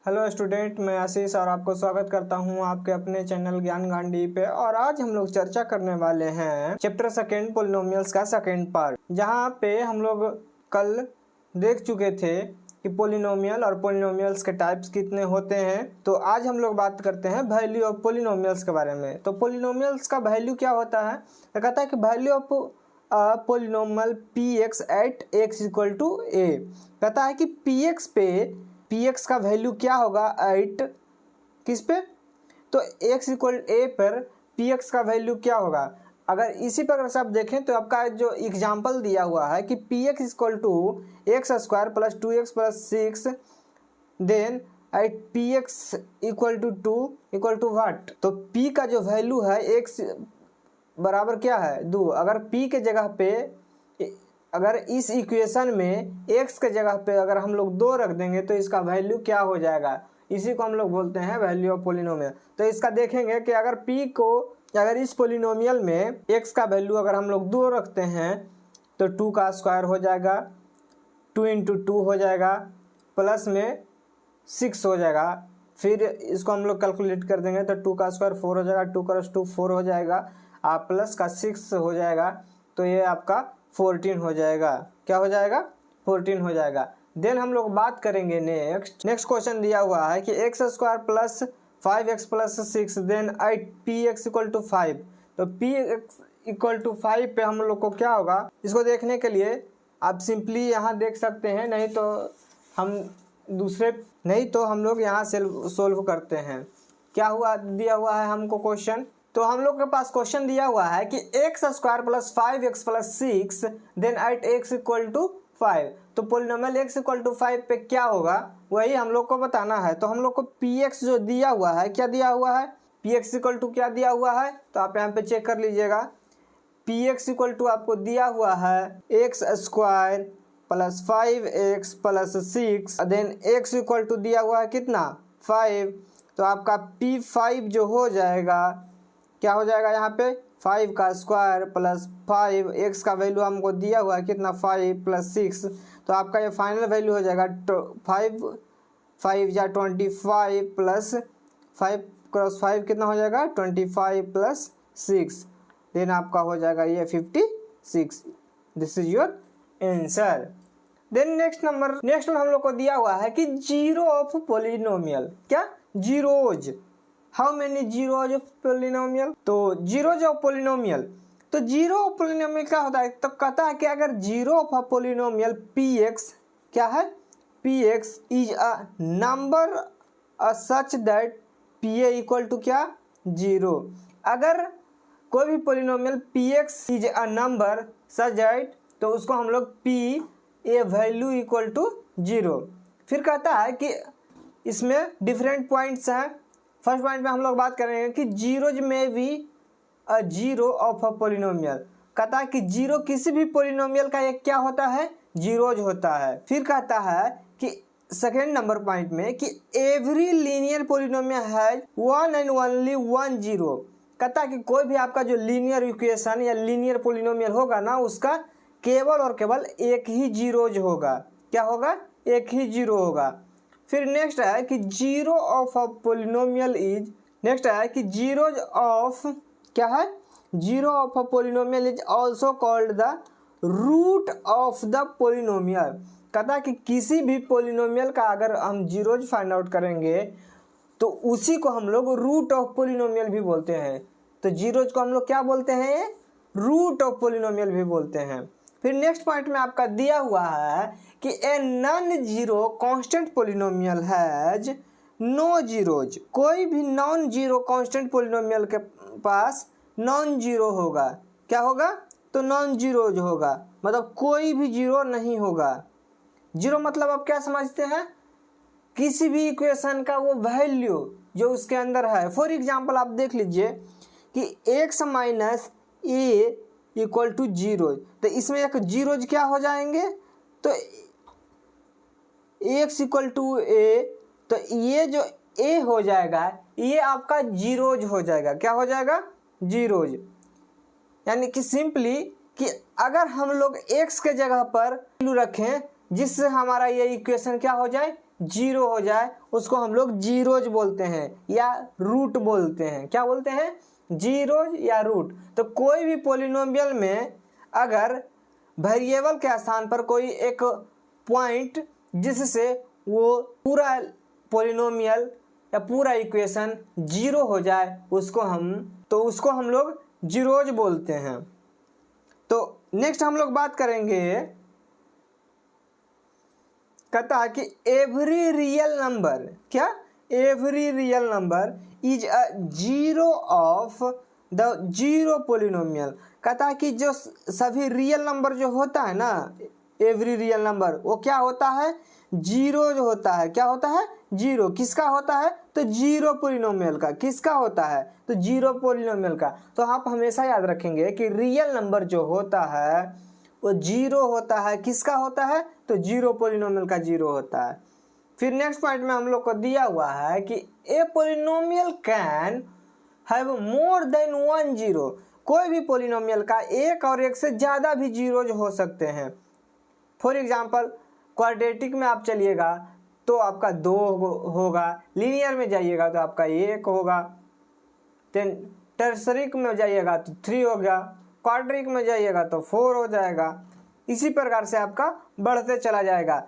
Hello student, मैं आशीष और आपको स्वागत करता हूं आपके अपने चैनल ज्ञान गांडी पे। और आज हम लोग चर्चा करने वाले हैं चैप्टर सेकेंड पॉलिनोमियल्स का सेकेंड पार्ट, जहां पे हम लोग कल देख चुके थे कि पॉलिनोमियल और पॉलिनोमियल्स के टाइप्स कितने होते हैं। तो आज हम लोग बात करते हैं वैल्यू ऑफ पॉलिनोमियल्स के बारे में। तो पॉलिनोमियल्स का वैल्यू क्या होता है? तो कहता है कि value of polynomial px at x equal to a। कहता है कि px का वैल्यू क्या होगा एट किस पे, तो x इक्वल a पर px का वैल्यू क्या होगा। अगर इसी पर अगर आप देखें तो आपका जो एग्जांपल दिया हुआ है कि px equal to x square plus 2x plus 6 then at px equal to 2 equal to what. तो p का जो वैल्यू है x बराबर क्या है 2। अगर p के जगह पे, अगर इस इक्वेशन में x के जगह पे अगर हम लोग 2 रख देंगे तो इसका वैल्यू क्या हो जाएगा, इसी को हम लोग बोलते हैं वैल्यू ऑफ पॉलिनोमियल। तो इसका देखेंगे कि अगर p को, अगर इस पॉलिनोमियल में x का वैल्यू अगर हम लोग 2 रखते हैं तो 2 का स्क्वायर हो जाएगा, 2 इंटू 2 हो जाएगा, प्लस में 6 हो जाएगा। फिर इसको हम लोग कैलकुलेट कर देंगे तो 2 का स्क्वायर 4 हो जाएगा, 2 क्रॉस 2 4 हो जाएगा, आप प्लस का 6 हो जाएगा, तो ये आपका 14 हो जाएगा। क्या हो जाएगा? 14 हो जाएगा। देन हम लोग बात करेंगे नेक्स्ट क्वेश्चन दिया हुआ है कि x square plus 5x plus 6 then at px equal to 5। तो px इक्वल टू 5 पे हम लोग को क्या होगा, इसको देखने के लिए आप सिंपली यहाँ देख सकते हैं, नहीं तो हम लोग यहाँ से सोल्व करते हैं। क्या हुआ, दिया हुआ है हमको क्वेश्चन, तो हम लोग के पास क्वेश्चन दिया हुआ है कि x square plus 5x plus 6 then at x equal to 5। तो पॉलिनोमियल x इक्वल टू 5 पे क्या होगा वही हम लोग को बताना है। तो हम लोग को px जो दिया हुआ है, क्या दिया हुआ है, px इक्वल टू क्या दिया हुआ है, तो आप यहाँ पे चेक कर लीजिएगा। px इक्वल टू आपको दिया हुआ है x square plus 5x plus 6 then x equal to दिया हुआ है कितना 5। तो आपका p5 जो हो जाएगा, क्या हो जाएगा यहाँ पे 5 का स्क्वायर प्लस 5, x का वैल्यू हमको दिया हुआ है कितना 5 प्लस 6, तो आपका ये फाइनल वैल्यू हो जाएगा 5 या 25 प्लस 5 क्रॉस 5 कितना हो जाएगा 25 प्लस 6, देन आपका हो जाएगा ये 56। This is your answer. Then next में हम लोग को दिया हुआ है कि जीरो ऑफ पॉलिनोमियल, क्या zeros, how many zeros of polynomial. तो जीरोज ऑफ पॉलिनोमियल, तो जीरो ऑफ पॉलिनोमियल क्या होता है, तो कहता है कि अगर जीरो ऑफ पॉलिनोमियल px क्या है, px is a number such that pa equal to क्या 0। अगर कोई भी polynomial px is a number such that, तो उसको हम लोग p a value equal to 0। फिर कहता है कि इसमें डिफरेंट पॉइंट्स हैं। फर्स्ट पॉइंट में हम लोग बात करेंगे कि जीरोज में भी a zero of a polynomial. कहता है कि जीरो किसी भी पॉलिनोमियल का एक क्या होता है, जीरोज होता है। फिर कहता है कि सेकेंड नंबर पॉइंट में कि every linear polynomial has one and only one zero. कहता है कि कोई भी आपका जो लीनियर इक्वेशन या लीनियर पॉलिनोमियल होगा ना, उसका केवल और केवल एक ही जीरोज होगा। क्या होगा? एक ही जीरो होगा। फिर नेक्स्ट है कि zero of a polynomial is, next है कि जीरोज ऑफ क्या है, zero of a polynomial is also called the root of the polynomial. कहता है कि किसी भी पॉलिनोमियल का अगर हम जीरोज फाइंड आउट करेंगे तो उसी को हम लोग रूट ऑफ पॉलिनोमियल भी बोलते हैं। तो जीरोज को हम लोग क्या बोलते हैं, रूट ऑफ पॉलिनोमियल भी बोलते हैं। फिर नेक्स्ट पॉइंट में आपका दिया हुआ है कि a non zero constant polynomial has no zeros. कोई भी नॉन जीरो कांस्टेंट पॉलिनोमियल के पास नॉन जीरो होगा। क्या होगा? तो नॉन जीरोज होगा, मतलब कोई भी जीरो नहीं होगा। जीरो मतलब आप क्या समझते हैं, किसी भी इक्वेशन का वो वैल्यू जो उसके अंदर है। फॉर एग्जाम्पल आप देख लीजिए कि x minus a equal to zero, तो इसमें एक जीरोज क्या हो जाएंगे, तो x इक्वल टू ए, तो ये जो a हो जाएगा ये आपका जीरोज हो जाएगा। क्या हो जाएगा? जीरोज। यानी कि सिंपली कि अगर हम लोग x के जगह पर वैल्यू रखें जिससे हमारा ये इक्वेशन क्या हो जाए, जीरो हो जाए उसको हम लोग जीरोज बोलते हैं या रूट बोलते हैं। क्या बोलते हैं? जीरोज या रूट। तो कोई भी पॉलिनोमियल में अगर वेरिएबल के स्थान पर कोई एक पॉइंट जिससे वो पूरा पॉलिनोमियल या पूरा इक्वेशन जीरो हो जाए उसको हम लोग जीरोज बोलते हैं। तो नेक्स्ट हम लोग बात करेंगे, कहता है कि एवरी रियल नंबर, क्या? Every real number is a zero of the zero polynomial. कहता है कि जो सभी रियल नंबर जो होता है ना, एवरी रियल नंबर, वो क्या होता है? जीरो जो होता है। क्या होता है? जीरो। किसका होता है? तो जीरो पॉलिनोमियल का। किसका होता है? तो जीरो पॉलिनोमियल का। तो आप हमेशा याद रखेंगे कि रियल नंबर जो होता है वो जीरो होता है। किसका होता है? तो जीरो पॉलिनोमियल का जीरो होता है। फिर नेक्स्ट पॉइंट में हम लोग को दिया हुआ है कि a polynomial can have more than one zero. कोई भी पॉलिनोमियल का एक और एक से ज़्यादा भी जीरोज हो सकते हैं। फॉर एग्जाम्पल क्वाड्रेटिक में आप चलिएगा तो आपका 2 होगा, लीनियर में जाइएगा तो आपका 1 होगा, देन टर्सरिक में जाइएगा तो 3 हो गया, क्वाड्रिक में जाइएगा तो 4 हो जाएगा। इसी प्रकार से आपका बढ़ते चला जाएगा।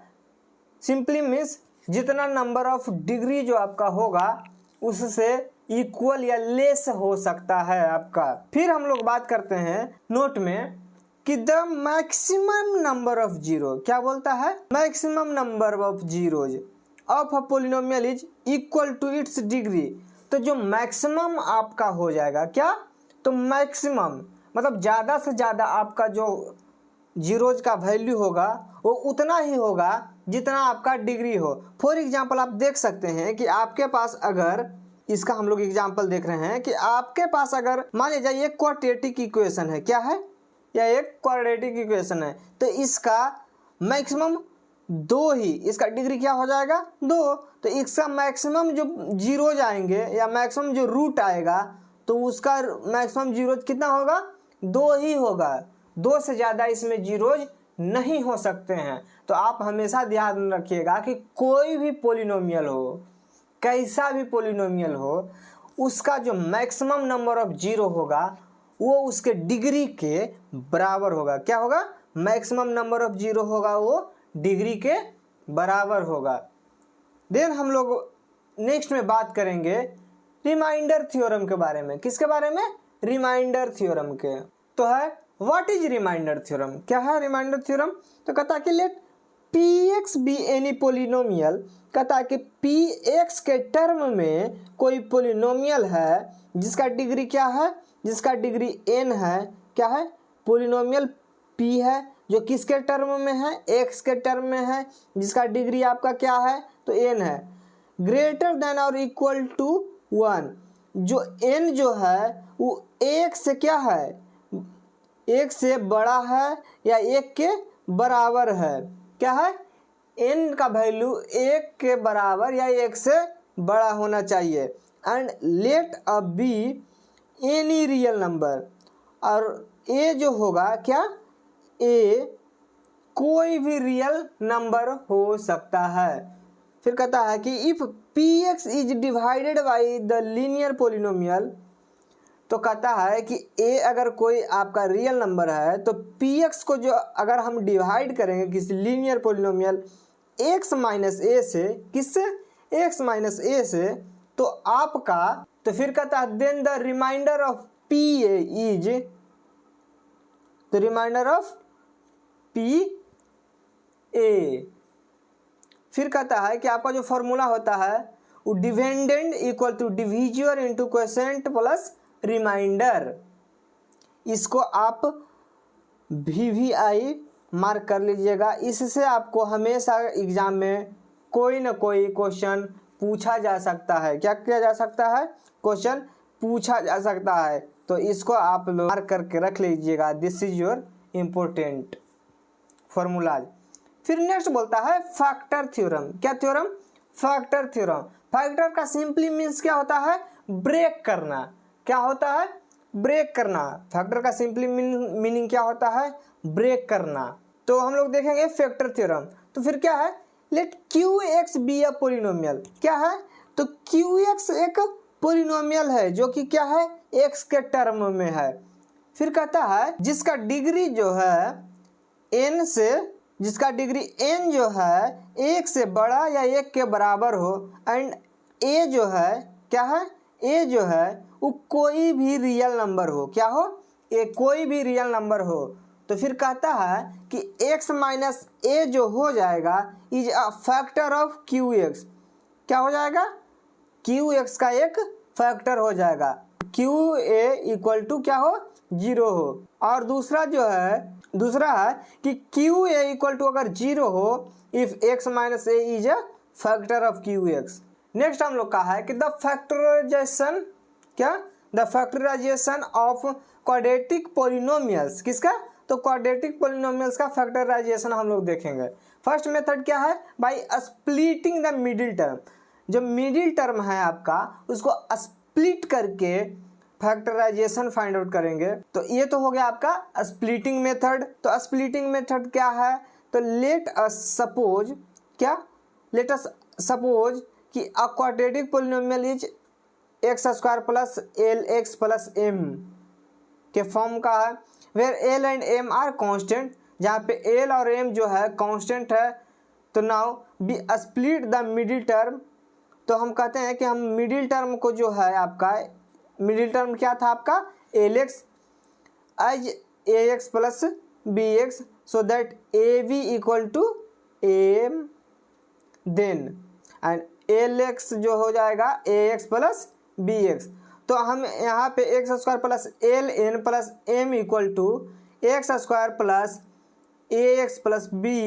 सिंपली मीन्स जितना नंबर ऑफ डिग्री जो आपका होगा उससे इक्वल या लेस हो सकता है आपका। फिर हम लोग बात करते हैं नोट में कि the maximum number of zero, क्या बोलता है? Maximum number of zeros of a polynomial is equal to its degree. तो जो मैक्सिमम आपका हो जाएगा, क्या? तो मैक्सिमम मतलब ज़्यादा से ज़्यादा आपका जो जीरोज का वैल्यू होगा वो उतना ही होगा जितना आपका डिग्री हो। फॉर एग्जांपल आप देख सकते हैं कि आपके पास अगर, इसका हम लोग एग्जांपल देख रहे हैं कि आपके पास अगर मान लीजिए ये क्वाड्रेटिक इक्वेशन है, क्या है? या एक क्वाड्रेटिक इक्वेशन है, तो इसका मैक्सिमम 2 ही, इसका डिग्री क्या हो जाएगा? 2। तो इसका मैक्सिमम जो जीरोज आएंगे या मैक्सिमम जो रूट आएगा तो उसका मैक्सिमम जीरोज कितना होगा? 2 ही होगा। 2 से ज़्यादा इसमें जीरोज नहीं हो सकते हैं। तो आप हमेशा ध्यान रखिएगा कि कोई भी पॉलिनोमियल हो, कैसा भी पॉलिनोमियल हो, उसका जो मैक्सिमम नंबर ऑफ जीरो होगा वो उसके डिग्री के बराबर होगा। क्या होगा? मैक्सिमम नंबर ऑफ जीरो होगा वो डिग्री के बराबर होगा। देन हम लोग नेक्स्ट में बात करेंगे रिमाइंडर थ्योरम के बारे में। किसके बारे में? रिमाइंडर थ्योरम के। तो है व्हाट इज रिमाइंडर थ्योरम? क्या है रिमाइंडर थ्योरम? तो कहता है कि let px be any polynomial. कहता है कि px के टर्म में कोई पोलिनोमियल है जिसका डिग्री क्या है? जिसका डिग्री n है। क्या है? पोलिनोमियल p है जो किसके टर्म में है? x के टर्म में है, जिसका डिग्री आपका क्या है? तो n है। ग्रेटर देन और इक्वल टू 1। जो n जो है वो 1 से क्या है? 1 से बड़ा है या 1 के बराबर है। क्या है? n का वैल्यू 1 के बराबर या 1 से बड़ा होना चाहिए। And let a be any real number. और a जो होगा, क्या? a कोई भी रियल नंबर हो सकता है। फिर कहता है कि if px is divided by the linear polynomial. तो कहता है कि a अगर कोई आपका रियल नंबर है तो px को जो अगर हम डिवाइड करेंगे किसी linear polynomial x minus a से, किससे? x माइनस a से, तो आपका, तो फिर कहता है then the remainder of pa is, the remainder of pa। फिर कहता है कि आपका जो फॉर्मूला होता है वो dividend equal to divisor into quotient plus remainder. इसको आप VVI मार्क कर लीजिएगा। इससे आपको हमेशा एग्जाम में कोई ना कोई क्वेश्चन पूछा जा सकता है। क्या किया जा सकता है? क्वेश्चन पूछा जा सकता है। तो इसको आप लोग मार्क करके रख लीजिएगा। This is your important formulas. फिर नेक्स्ट बोलता है फैक्टर थ्योरम। क्या थ्योरम? Factor theorem. फैक्टर का सिंपली मीन्स क्या होता है? ब्रेक करना। क्या होता है? ब्रेक करना। फैक्टर का सिंपली मीनिंग क्या होता है? ब्रेक करना। तो हम लोग देखेंगे फैक्टर थ्योरम। तो फिर क्या है? Let q x be a polynomial. क्या है? तो क्यू एक्स एक पोलिनोमियल है जो कि क्या है, एक्स के टर्म में है। फिर कहता है जिसका डिग्री जो है n से, जिसका डिग्री n जो है एक से बड़ा या एक के बराबर हो, एंड a जो है क्या है, a जो है वो कोई भी रियल नंबर हो। क्या हो? ए कोई भी रियल नंबर हो। तो फिर कहता है कि x माइनस a जो हो जाएगा is a factor of q x. क्या हो जाएगा? क्यू एक्स का एक फैक्टर हो जाएगा। क्यू ए इक्वल टू क्या हो, 0 हो। और दूसरा है कि क्यू ए इक्वल टू अगर 0 हो if x minus a is a factor of q x. Next हम लोग का है कि द फैक्टराइजेशन, क्या, the factorization of quadratic polynomials. किसका? तो क्वाड्रेटिक पोलिनोमियल्स का फैक्टराइजेशन हम लोग देखेंगे। फर्स्ट मेथड क्या है, by splitting the middle term. जो मिडिल टर्म है आपका उसको स्प्लिट करके फैक्टराइजेशन फाइंड आउट करेंगे। तो ये तो हो गया आपका स्प्लिटिंग मेथड। तो स्प्लिटिंग मेथड क्या है, तो लेट अस सपोज, क्या, लेट अस सपोज कि a quadratic polynomial is x square plus l x plus m के फॉर्म का है, where l and m are constant, जहाँ पे एल और एम जो है कांस्टेंट है। तो now be split the middle term. तो हम कहते हैं कि हम मिडिल टर्म को जो है आपका, मिडिल टर्म क्या था आपका, l x as a x plus b x, so that a b equal to m, then and l x जो हो जाएगा a x plus b x. तो हम यहाँ पे x square plus l n plus m equal to x square plus a x plus b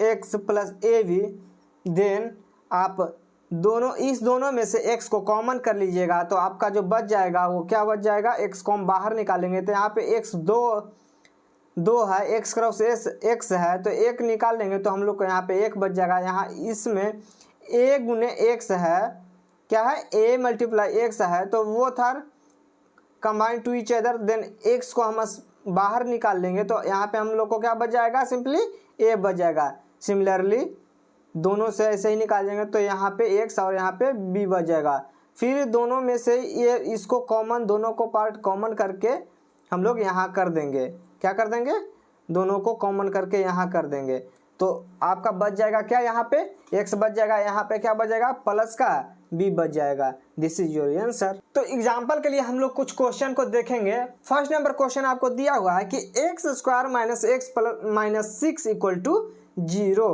x plus a b. देन आप इस दोनों में से x को कॉमन कर लीजिएगा, तो आपका जो बच जाएगा वो क्या बच जाएगा, x को हम बाहर निकालेंगे। तो यहाँ पे x दो है, x क्रॉस x है, तो एक निकाल लेंगे तो हम लोग को यहाँ पे एक बच जाएगा। यहाँ इसमें a गुने x है, क्या है, a मल्टीप्लाई x है, तो वो था combine to each other. Then x को हम बाहर निकाल लेंगे तो यहाँ पे हम लोग को क्या बच जाएगा, सिंपली a बच जाएगा। सिमिलरली दोनों से ऐसे ही निकालेंगे तो यहाँ पे x और यहाँ पे b बच जाएगा। फिर दोनों में से ये इसको कॉमन, दोनों को पार्ट कॉमन करके हम लोग यहाँ कर देंगे। क्या कर देंगे, दोनों को कॉमन करके यहाँ कर देंगे। तो आपका बच जाएगा क्या, यहाँ पे x बच जाएगा, यहाँ पे क्या बच जाएगा, प्लस का b बच जाएगा। This is your answer. तो एग्जाम्पल के लिए हम लोग कुछ क्वेश्चन को देखेंगे। फर्स्ट नंबर क्वेश्चन आपको दिया हुआ है कि x square minus x plus minus 6 equal to 0।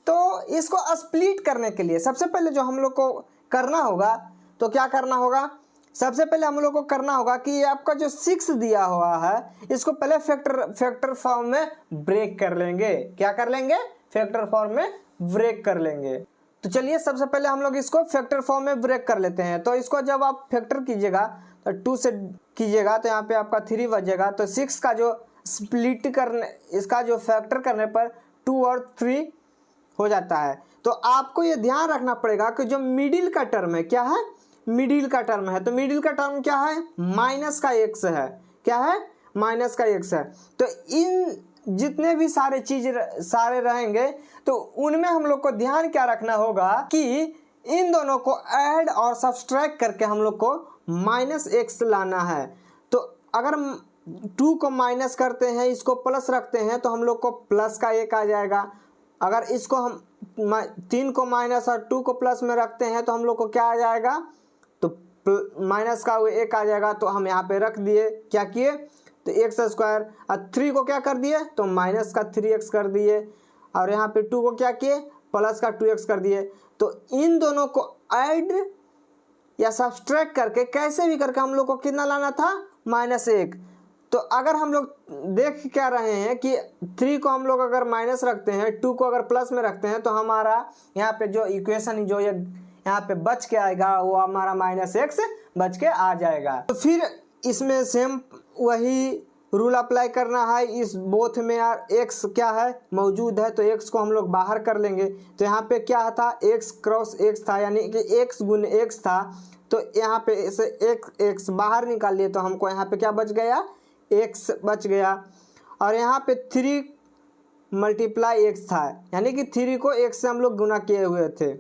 तो इसको स्प्लिट करने के लिए सबसे पहले जो हम लोग को करना होगा, तो क्या करना होगा, सबसे पहले हम लोग को करना होगा कि ये आपका जो 6 दिया हुआ है इसको पहले फैक्टर फॉर्म में ब्रेक कर लेंगे। क्या कर लेंगे, फैक्टर फॉर्म में ब्रेक कर लेंगे। तो चलिए सबसे पहले हम लोग इसको फैक्टर फॉर्म में ब्रेक कर लेते हैं। तो इसको जब आप फैक्टर कीजिएगा तो 2 से कीजिएगा तो यहाँ पे आपका 3 बचेगा। तो 6 का जो स्प्लिट करने, इसका जो फैक्टर करने पर 2 और 3 हो जाता है। तो आपको ये ध्यान रखना पड़ेगा कि जो मिडिल का टर्म है, क्या है, मिडिल का टर्म है, तो मिडिल का टर्म क्या है, माइनस का x है। क्या है, माइनस का x है। तो इन जितने भी सारे रहेंगे तो उनमें हम लोग को ध्यान क्या रखना होगा कि इन दोनों को ऐड और सब्सट्रैक्ट करके हम लोग को माइनस x लाना है। तो अगर 2 को माइनस करते हैं, इसको प्लस रखते हैं, तो हम लोग को प्लस का 1 आ जाएगा। अगर इसको हम 3 को माइनस और 2 को प्लस में रखते हैं तो हम लोग को क्या आ जाएगा, तो माइनस का 1 आ जाएगा। तो हम यहाँ पे रख दिए, क्या किए, तो एक्स स्क्वायर, और 3 को क्या कर दिए, तो माइनस का 3x कर दिए, और यहाँ पे 2 को क्या किए, प्लस का 2x कर दिए। तो इन दोनों को ऐड या सब्सट्रैक्ट करके कैसे भी करके हम लोग को कितना लाना था, -1। तो अगर हम लोग देख क्या रहे हैं कि 3 को हम लोग अगर माइनस रखते हैं, 2 को अगर प्लस में रखते हैं, तो हमारा यहाँ पे जो इक्वेशन जो ये यहाँ पे बच के आएगा वो हमारा -x बच के आ जाएगा। तो फिर इसमें सेम वही रूल अप्लाई करना है। इस बोथ में यार x क्या है, मौजूद है, तो x को हम लोग बाहर कर लेंगे। तो यहाँ पे क्या था, x क्रॉस x था, यानी कि x गुने x था। तो यहाँ पे इसे x बाहर निकाल लिए तो हमको यहाँ पे क्या बच गया, x बच गया। और यहाँ पे 3 मल्टीप्लाई एक्स था, यानी कि 3 को एक्स से हम लोग गुना किए हुए थे।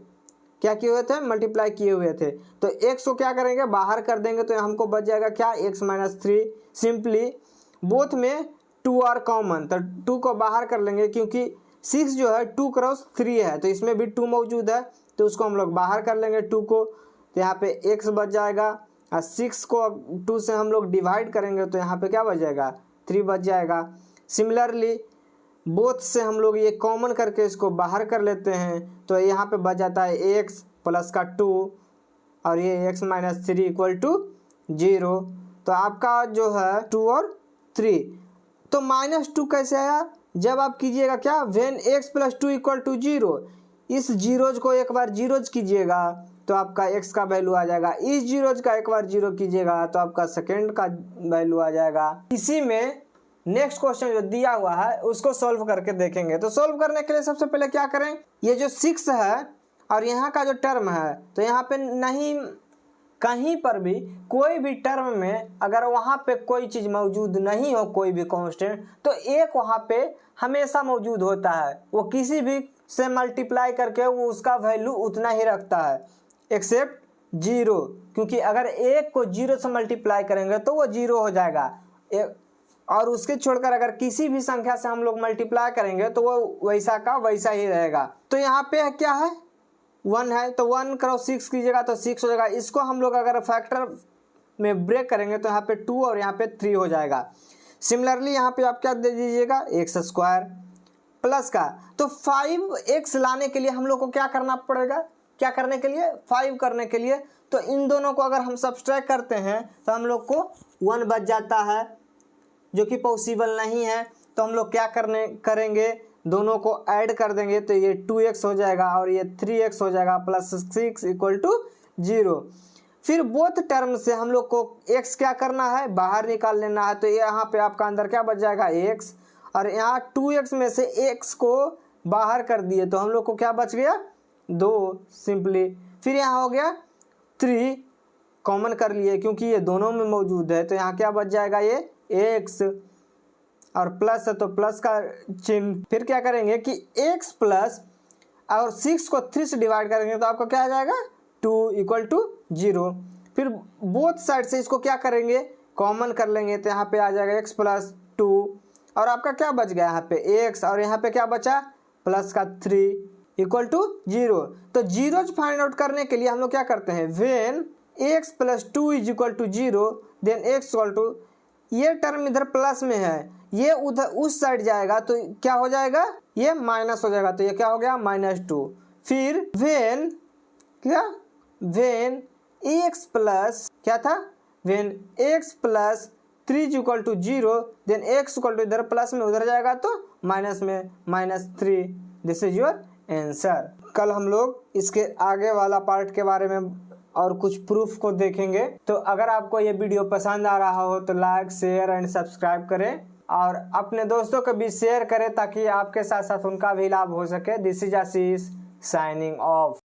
क्या किए हुए थे? मल्टीप्लाई किए हुए थे। तो एक्स को क्या करेंगे? बाहर कर देंगे तो हमको बच जाएगा क्या? X minus 3। सिंपली बोथ में 2 आर कॉमन, तो 2 को बाहर कर लेंगे क्योंकि 6 जो है 2 क्रॉस 3 है, तो इसमें भी 2 मौजूद है, तो उसको हम लोग बाहर कर लेंगे 2 को, तो यहाँ पे एक्स बच जाएगा। और 6 को अब 2 से हम लोग डिवाइड करेंगे तो यहाँ पे क्या बच जाएगा? 3 बच जाएगा। सिमिलरली बोथ से हम लोग ये कॉमन करके इसको बाहर कर लेते हैं, तो यहाँ पे बच जाता है एक्स प्लस का 2 और ये एक्स माइनस 3 इक्वल टू 0। तो आपका जो है 2 और 3, तो -2 कैसे आया? जब आप कीजिएगा क्या? When x plus 2 equal to 0, इस जीरोज को एक बार जीरोज कीजिएगा तो आपका x का वैल्यू आ जाएगा। इस जीरोज का एक बार जीरो कीजिएगा तो आपका सेकेंड का वैल्यू आ जाएगा। इसी में नेक्स्ट क्वेश्चन जो दिया हुआ है उसको सॉल्व करके देखेंगे। तो सॉल्व करने के लिए सबसे पहले क्या करें? ये जो 6 है और यहाँ का जो टर्म है, तो यहाँ पे नहीं, कहीं पर भी कोई भी टर्म में अगर वहाँ पे कोई चीज़ मौजूद नहीं हो, कोई भी कांस्टेंट, तो एक वहाँ पे हमेशा मौजूद होता है। वो किसी भी से मल्टीप्लाई करके वो उसका वैल्यू उतना ही रखता है एक्सेप्ट 0, क्योंकि अगर एक को 0 से मल्टीप्लाई करेंगे तो वो 0 हो जाएगा, और उसके छोड़कर अगर किसी भी संख्या से हम लोग मल्टीप्लाई करेंगे तो वो वैसा का वैसा ही रहेगा। तो यहाँ पे क्या है? 1 है, तो 1 क्रॉस 6 कीजिएगा तो 6 हो जाएगा। इसको हम लोग अगर फैक्टर में ब्रेक करेंगे तो यहाँ पे 2 और यहाँ पे 3 हो जाएगा। सिमिलरली यहाँ पे आप क्या दे दीजिएगा? एक्स स्क्वायर प्लस का, तो 5x लाने के लिए हम लोग को क्या करना पड़ेगा? क्या करने के लिए? 5 करने के लिए। तो इन दोनों को अगर हम सब्सट्रैक्ट करते हैं तो हम लोग को 1 बच जाता है, जो कि पॉसिबल नहीं है। तो हम लोग क्या करेंगे? दोनों को ऐड कर देंगे तो ये 2x हो जाएगा और ये 3x हो जाएगा प्लस 6 इक्वल टू 0। फिर बोथ टर्म से हम लोग को x क्या करना है? बाहर निकाल लेना है। तो यहाँ पे आपका अंदर क्या बच जाएगा? x, और यहाँ 2x में से x को बाहर कर दिए तो हम लोग को क्या बच गया? 2 सिंपली। फिर यहाँ हो गया 3 कॉमन कर लिए क्योंकि ये दोनों में मौजूद है, तो यहाँ क्या बच जाएगा? ये x, और प्लस है तो प्लस का चिन्ह। फिर क्या करेंगे कि x प्लस और 6 को 3 से डिवाइड करेंगे तो आपको क्या आ जाएगा? 2 इक्वल टू 0। फिर बोथ साइड से इसको क्या करेंगे? कॉमन कर लेंगे तो यहाँ पे आ जाएगा x प्लस 2, और आपका क्या बच गया? यहाँ पे x, और यहाँ पे क्या बचा? प्लस का 3 इक्वल टू 0। तो जीरोज फाइंड आउट करने के लिए हम लोग क्या करते हैं? When x plus 2 is equal to 0 then x equal to, ये टर्म इधर प्लस में है, ये उधर उस साइड जाएगा तो क्या हो जाएगा? ये माइनस हो जाएगा, तो ये क्या हो गया? -2। फिर वेन क्या? वेन x प्लस क्या था? When x plus 3 equal to 0 then x equal to, इधर प्लस में उधर जाएगा तो माइनस में -3। This is your answer. कल हम लोग इसके आगे वाला पार्ट के बारे में और कुछ प्रूफ को देखेंगे। तो अगर आपको ये वीडियो पसंद आ रहा हो तो लाइक, शेयर एंड सब्सक्राइब करें और अपने दोस्तों को भी शेयर करें ताकि आपके साथ साथ उनका भी लाभ हो सके। This is Ashish signing off.